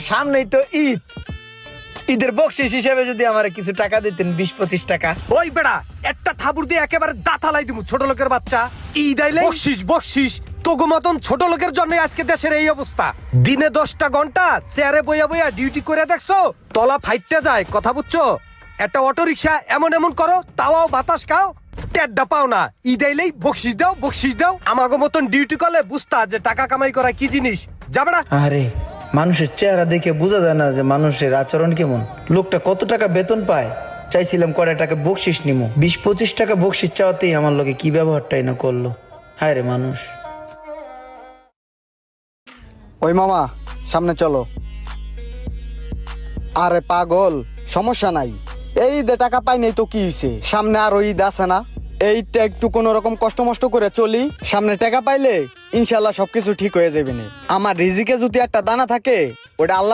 সামনেই তো ঈদ, ঈদের বকশিস হিসেবে যদি আমার কিছু টাকা দিতেন, 20-25 টাকা। ওই বেড়া, একটা ঠাবুর দিয়ে একেবারে দাঁতালাই দিমু ছোট লোকের বাচ্চা। ঈদ আইলে বকশিস বকশিস, তোগো মতন ছোট লোকের জন্য আজকে দেশের এই অবস্থা। দিনে 10টা ঘন্টা চেয়ারে বইয়া বইয়া ডিউটি করে দেখছো, তলা ফাইটতে যায়, কথা বুঝছো? একটা অটো রিক্সা এমন এমন করো, তাও বাতাস খাও, টেড্ডা পাও না। ঈদ আইলেই বকশিস দাও বকশিস দাও। আমাগো মতন ডিউটি করলে বুঝতা যে টাকা কামাই করা কি জিনিস। যাবে না? আরে মানুষের চেহারা দেখে বোঝা যায় না যে মানুষের আচরণ কেমন। লোকটা কত টাকা বেতন পায়, চাইছিলাম কয়টা টাকা বকশিস নিমু, 20-25 টাকা বকশিস চাওয়াতেই আমার লোকে কি ব্যবহারটাই না করলো। হায় রে মানুষ। ওই মামা সামনে চলো। আরে পাগল, সমস্যা নাই, এই ঈদে টাকা পাই নাই তো কি হয়েছে, সামনে আরো ঈদ আছে না, এইটা একটু কোনো রকম কষ্ট মষ্ট করে চলি, সামনে টাকা পাইলে ইনশাল্লাহ সবকিছু ঠিক হয়ে যাবে না। আমার রিজিকে যদি একটা দানা থাকে, ওটা আল্লাহ